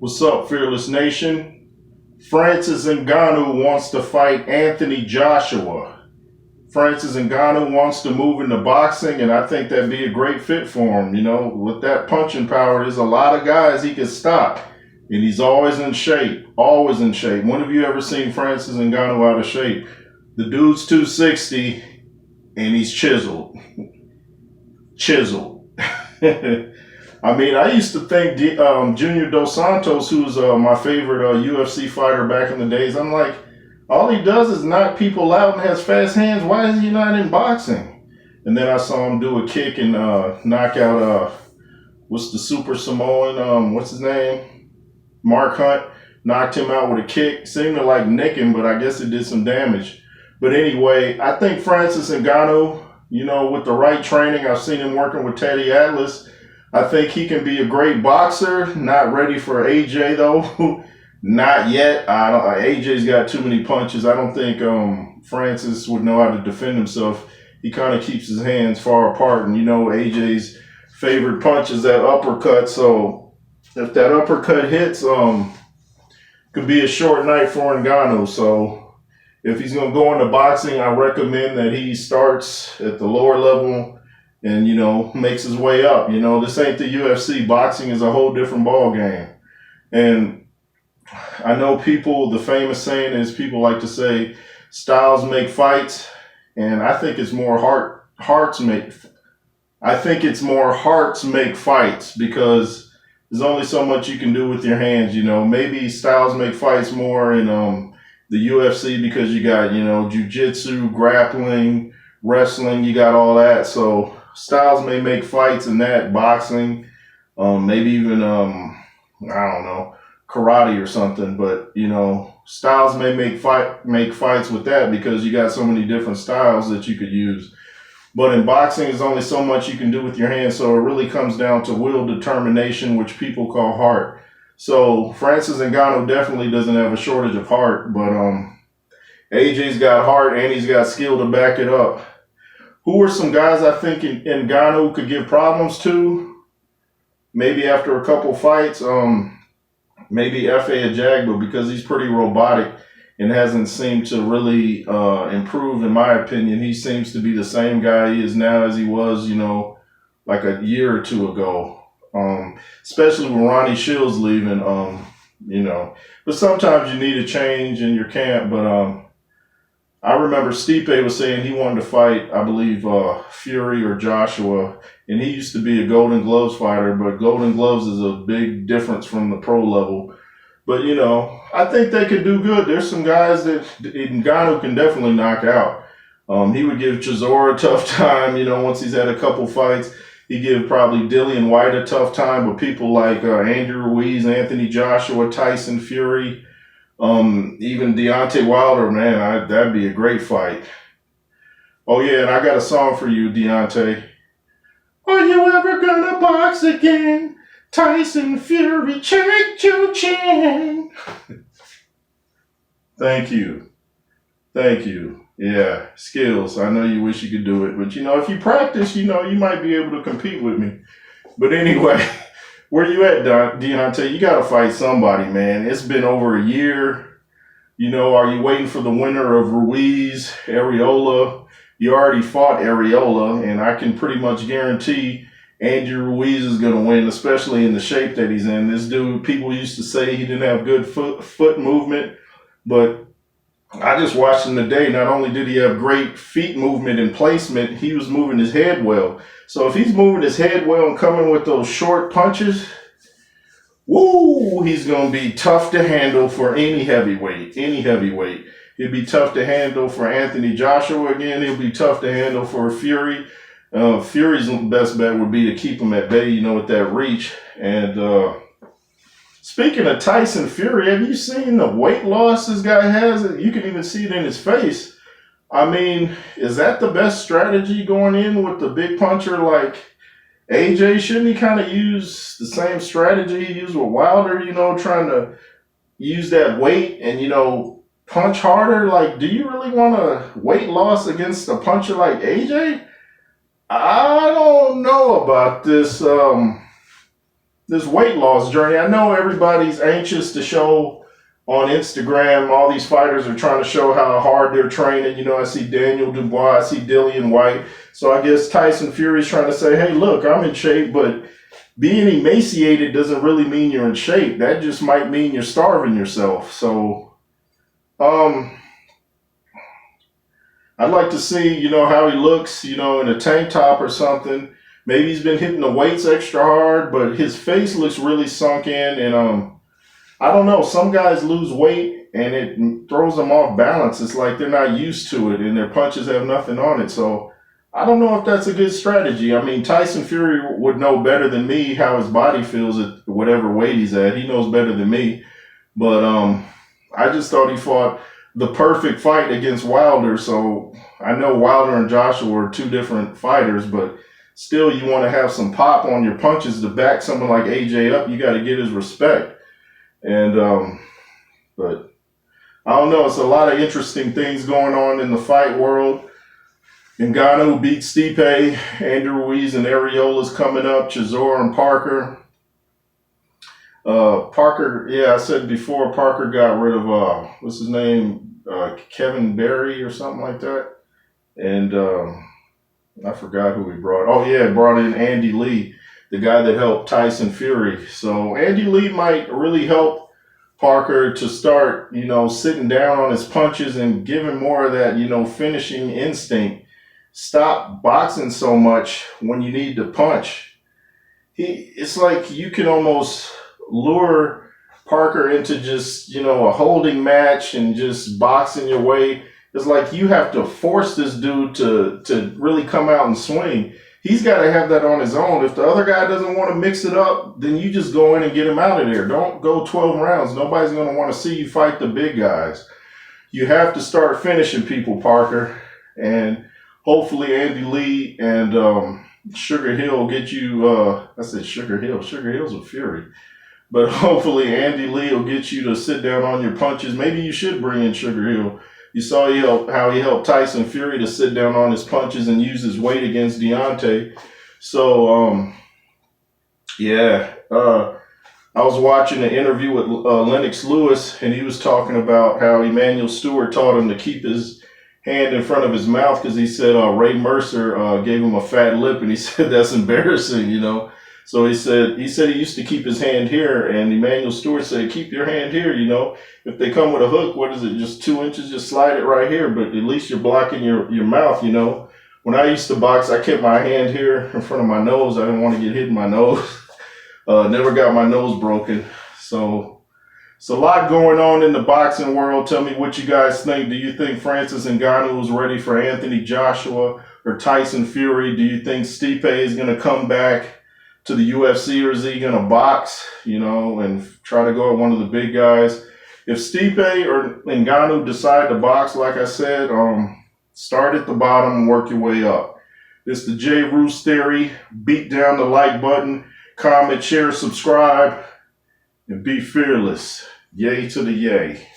What's up, Fearless Nation? Francis Ngannou wants to fight Anthony Joshua. Francis Ngannou wants to move into boxing, and I think that'd be a great fit for him. You know, with that punching power, there's a lot of guys he can stop, and he's always in shape, always in shape. When have you ever seen Francis Ngannou out of shape? The dude's 260, and he's chiseled. Chiseled. I mean, I used to think Junior Dos Santos, who's my favorite UFC fighter back in the days, I'm like, all he does is knock people out and has fast hands. Why is he not in boxing? And then I saw him do a kick and knock out, what's the Super Samoan, what's his name? Mark Hunt. Knocked him out with a kick. Seemed to like nick him, but I guess it did some damage. But anyway, I think Francis Ngannou, you know, with the right training, I've seen him working with Teddy Atlas. I think he can be a great boxer. Not ready for AJ though. Not yet. AJ's got too many punches. I don't think Francis would know how to defend himself. He kind of keeps his hands far apart, and you know AJ's favorite punch is that uppercut. So if that uppercut hits, could be a short night for Ngannou. So if he's gonna go into boxing, I recommend that he starts at the lower level and, you know, makes his way up. You know, this ain't the UFC. Boxing is a whole different ball game. And I know people, the famous saying is people like to say styles make fights. And I think it's more hearts make fights, because there's only so much you can do with your hands. You know, maybe styles make fights more in the UFC because you got, you know, jiu-jitsu, grappling, wrestling, you got all that. So styles may make fights in that, boxing, maybe even, I don't know, karate or something. But, you know, styles may make fights with that because you got so many different styles that you could use. But in boxing, there's only so much you can do with your hands. So it really comes down to will, determination, which people call heart. So Francis Ngannou definitely doesn't have a shortage of heart, but AJ's got heart and he's got skill to back it up. Who are some guys I think Ngannou could give problems to? Maybe after a couple fights, maybe F.A. Ajagba, because he's pretty robotic and hasn't seemed to really improve, in my opinion. He seems to be the same guy he is now as he was, you know, like a year or two ago. Especially with Ronnie Shields leaving, you know. But sometimes you need a change in your camp. But I remember Stipe was saying he wanted to fight, I believe, Fury or Joshua. And he used to be a Golden Gloves fighter, but Golden Gloves is a big difference from the pro level. But, you know, I think they could do good. There's some guys that Ngannou can definitely knock out. He would give Chisora a tough time, you know, once he's had a couple fights. He'd give probably Dillian White a tough time, but people like Andrew Ruiz, Anthony Joshua, Tyson Fury, even Deontay Wilder, man, that'd be a great fight. Oh, yeah, and I got a song for you, Deontay. Are you ever gonna box again? Tyson Fury, check your chin. Thank you. Thank you. Yeah, skills. I know you wish you could do it, but, you know, if you practice, you know, you might be able to compete with me. But anyway, where you at, Deontay? You got to fight somebody, man. It's been over a year. You know, are you waiting for the winner of Ruiz, Areola? You already fought Areola, and I can pretty much guarantee Andrew Ruiz is going to win, especially in the shape that he's in. This dude, people used to say he didn't have good foot movement, but I just watched him today. Not only did he have great feet movement and placement, he was moving his head well. So if he's moving his head well and coming with those short punches, woo, he's going to be tough to handle for any heavyweight, He'll be tough to handle for Anthony Joshua again. He'll be tough to handle for Fury. Fury's best bet would be to keep him at bay, you know, with that reach. And speaking of Tyson Fury, have you seen the weight loss this guy has? You can even see it in his face. I mean, is that the best strategy going in with the big puncher like AJ? Shouldn't he kind of use the same strategy he used with Wilder, you know, trying to use that weight and, you know, punch harder? Like, do you really want a weight loss against a puncher like AJ? I don't know about this this weight loss journey. I know everybody's anxious to show on Instagram. All these fighters are trying to show how hard they're training. You know, I see Daniel Dubois, I see Dillian White. So I guess Tyson Fury's trying to say, hey, look, I'm in shape, but being emaciated doesn't really mean you're in shape. That just might mean you're starving yourself. So, I'd like to see, you know, how he looks, you know, in a tank top or something. Maybe he's been hitting the weights extra hard, but his face looks really sunk in. And I don't know. Some guys lose weight and it throws them off balance. It's like they're not used to it and their punches have nothing on it. So I don't know if that's a good strategy. I mean, Tyson Fury would know better than me how his body feels at whatever weight he's at. He knows better than me. But I just thought he fought the perfect fight against Wilder. So I know Wilder and Joshua are two different fighters, but still you want to have some pop on your punches to back someone like AJ up. You got to get his respect. And but I don't know. It's a lot of interesting things going on in the fight world. Ngannou beat Stipe, Andrew Ruiz and Areola's coming up, Chisora and Parker. Parker, yeah, I said before, Parker got rid of, what's his name, Kevin Berry or something like that. And I forgot who he brought. Oh, yeah, brought in Andy Lee, the guy that helped Tyson Fury. So Andy Lee might really help Parker to start, you know, sitting down on his punches and giving more of that, you know, finishing instinct. Stop boxing so much when you need to punch. It's like you can almost lure Parker into just, you know, a holding match and just boxing your way. It's like you have to force this dude to really come out and swing. He's got to have that on his own. If the other guy doesn't want to mix it up, then you just go in and get him out of there. Don't go 12 rounds. Nobody's going to want to see you fight the big guys. You have to start finishing people, Parker. And hopefully Andy Lee and Sugar Hill get you, I said Sugar Hill. Sugar Hill's a Fury. But hopefully Andy Lee will get you to sit down on your punches. Maybe you should bring in Sugar Hill. You saw how he helped Tyson Fury to sit down on his punches and use his weight against Deontay. So, yeah. I was watching an interview with Lennox Lewis, and he was talking about how Emmanuel Stewart taught him to keep his hand in front of his mouth because he said Ray Mercer gave him a fat lip, and he said that's embarrassing, you know. So he said he used to keep his hand here, and Emmanuel Stewart said, keep your hand here, you know. If they come with a hook, what is it, just 2 inches, just slide it right here, but at least you're blocking your mouth, you know. When I used to box, I kept my hand here in front of my nose. I didn't want to get hit in my nose. Never got my nose broken. So it's a lot going on in the boxing world. Tell me what you guys think. Do you think Francis Ngannou is ready for Anthony Joshua or Tyson Fury? Do you think Stipe is going to come back to the UFC, or is he going to box, you know, and try to go at one of the big guys? If Stipe or Ngannou decide to box, like I said, start at the bottom and work your way up. It's the J. Roos Theory. Beat down the like button, comment, share, subscribe, and be fearless. Yay to the yay.